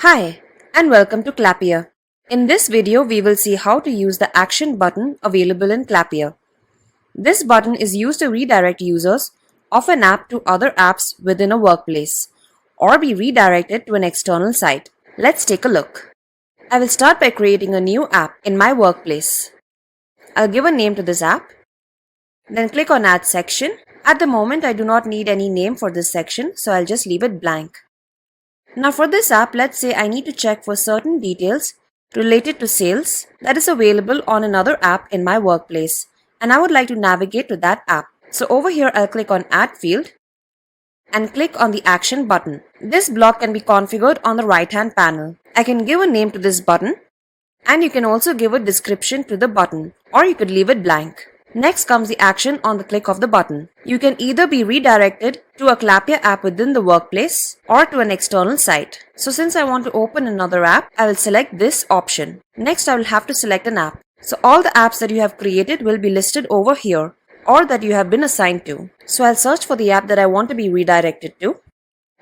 Hi, and welcome to Clappia. In this video, we will see how to use the action button available in Clappia. This button is used to redirect users of an app to other apps within a workplace or be redirected to an external site. Let's take a look. I will start by creating a new app in my workplace. I'll give a name to this app, then click on Add Section. At the moment, I do not need any name for this section, so I'll just leave it blank. Now for this app, let's say I need to check for certain details related to sales that is available on another app in my workplace, and I would like to navigate to that app. So over here, I'll click on Add Field and click on the Action button. This block can be configured on the right-hand panel. I can give a name to this button, and you can also give a description to the button, or you could leave it blank. Next comes the action on the click of the button. You can either be redirected to a Clappia app within the workplace or to an external site. So since I want to open another app, I will select this option. Next, I will have to select an app. So all the apps that you have created will be listed over here or that you have been assigned to. So I'll search for the app that I want to be redirected to,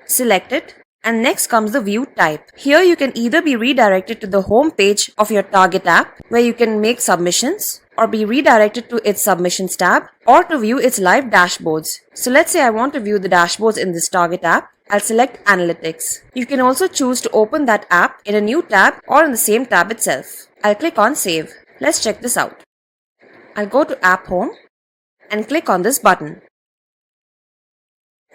select it, and next comes the view type. Here you can either be redirected to the home page of your target app where you can make submissions, or be redirected to its submissions tab, or to view its live dashboards. So let's say I want to view the dashboards in this target app. I'll select Analytics. You can also choose to open that app in a new tab or in the same tab itself. I'll click on Save. Let's check this out. I'll go to App Home and click on this button.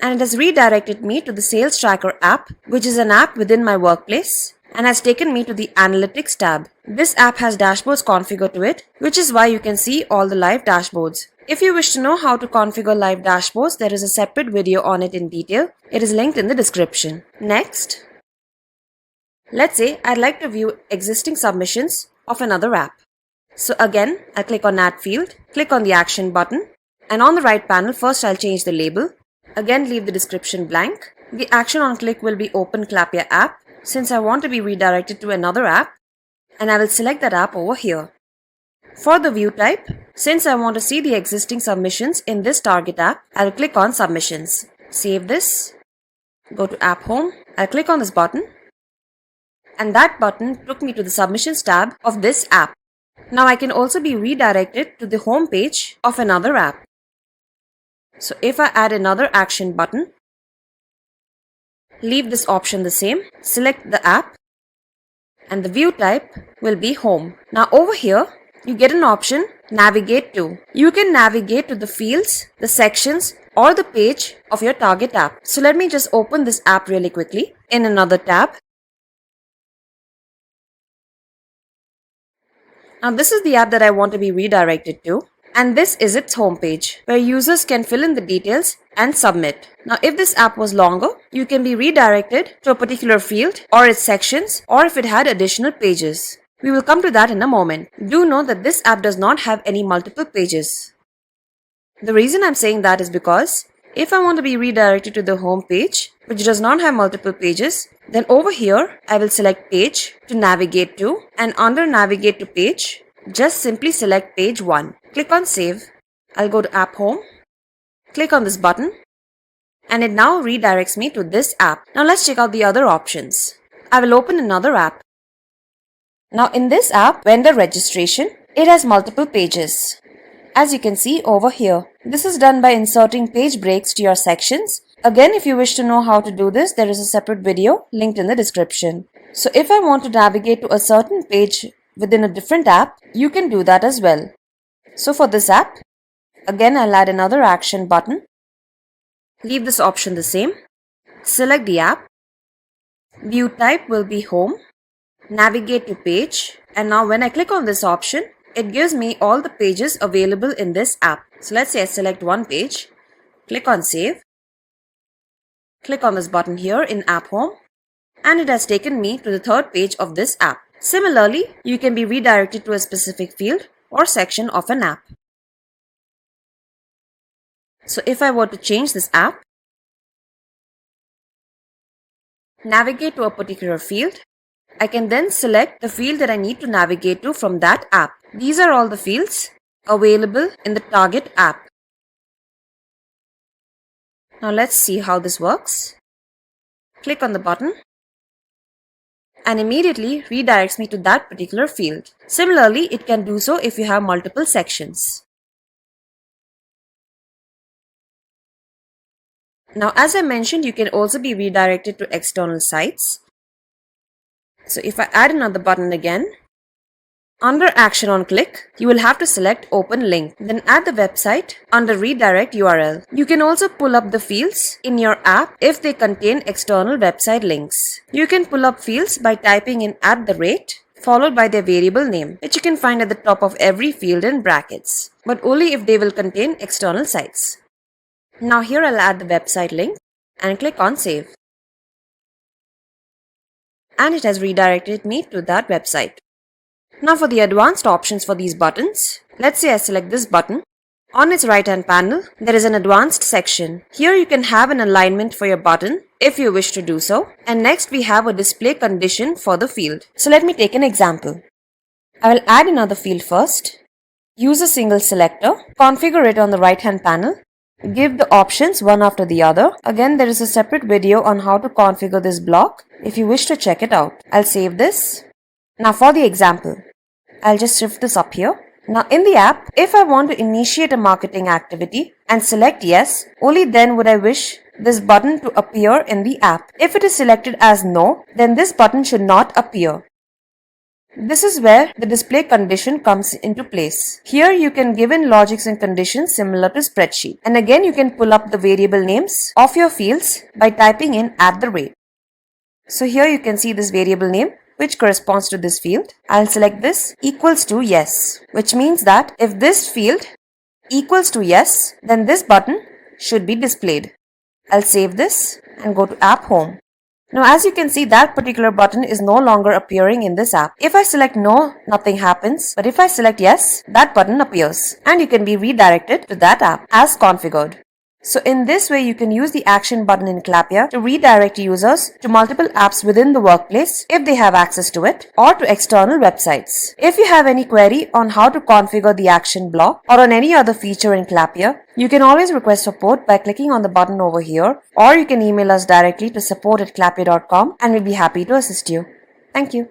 And it has redirected me to the Sales Tracker app, which is an app within my workplace, and has taken me to the Analytics tab. This app has dashboards configured to it, which is why you can see all the live dashboards. If you wish to know how to configure live dashboards, there is a separate video on it in detail. It is linked in the description. Next, let's say I'd like to view existing submissions of another app. So again, I'll click on Add Field, click on the Action button, and on the right panel, first I'll change the label. Again, leave the description blank. The action on click will be Open Clappia app, since I want to be redirected to another app, and I will select that app over here. For the view type, since I want to see the existing submissions in this target app, I will click on Submissions. Save this, go to App Home, I'll click on this button, and that button took me to the Submissions tab of this app. Now I can also be redirected to the home page of another app. So if I add another action button, leave this option the same, select the app, and the view type will be home. Now over here, you get an option, Navigate to. You can navigate to the fields, the sections, or the page of your target app. So let me just open this app really quickly in another tab. Now this is the app that I want to be redirected to. And this is its homepage, where users can fill in the details and submit. Now if this app was longer, you can be redirected to a particular field or its sections, or if it had additional pages. We will come to that in a moment. Do note that this app does not have any multiple pages. The reason I'm saying that is because if I want to be redirected to the home page, which does not have multiple pages, then over here I will select Page to navigate to, and under Navigate to Page, just simply select page 1. Click on Save. I'll go to App Home. Click on this button. And it now redirects me to this app. Now let's check out the other options. I will open another app. Now in this app, vendor registration, it has multiple pages. As you can see over here, this is done by inserting page breaks to your sections. Again, if you wish to know how to do this, there is a separate video linked in the description. So if I want to navigate to a certain page within a different app, you can do that as well. So for this app, again I'll add another action button. Leave this option the same. Select the app. View type will be home. Navigate to page. And now when I click on this option, it gives me all the pages available in this app. So let's say I select one page. Click on Save. Click on this button here in App Home. And it has taken me to the third page of this app. Similarly, you can be redirected to a specific field or section of an app. So if I were to change this app, navigate to a particular field, I can then select the field that I need to navigate to from that app. These are all the fields available in the target app. Now let's see how this works. Click on the button and immediately redirects me to that particular field. Similarly, it can do so if you have multiple sections. Now, as I mentioned, you can also be redirected to external sites. So if I add another button again, under Action on Click, you will have to select Open Link, then add the website under Redirect URL. You can also pull up the fields in your app if they contain external website links. You can pull up fields by typing in @ followed by their variable name, which you can find at the top of every field in brackets, but only if they will contain external sites. Now here I'll add the website link and click on Save. And it has redirected me to that website. Now for the advanced options for these buttons, let's say I select this button. On its right hand panel, there is an advanced section. Here you can have an alignment for your button if you wish to do so. And next we have a display condition for the field. So let me take an example. I will add another field first. Use a single selector. Configure it on the right hand panel. Give the options one after the other. Again, there is a separate video on how to configure this block if you wish to check it out. I'll save this. Now for the example, I'll just shift this up here. Now in the app, if I want to initiate a marketing activity and select yes, only then would I wish this button to appear in the app. If it is selected as no, then this button should not appear. This is where the display condition comes into place. Here you can give in logics and conditions similar to spreadsheet. And again you can pull up the variable names of your fields by typing in @. So here you can see this variable name which corresponds to this field. I'll select this equals to yes, which means that if this field equals to yes, then this button should be displayed. I'll save this and go to App Home. Now as you can see, that particular button is no longer appearing in this app. If I select no, nothing happens, but if I select yes, that button appears and you can be redirected to that app as configured. So in this way, you can use the action button in Clappia to redirect users to multiple apps within the workplace if they have access to it, or to external websites. If you have any query on how to configure the action block or on any other feature in Clappia, you can always request support by clicking on the button over here, or you can email us directly to support@clappia.com and we'll be happy to assist you. Thank you.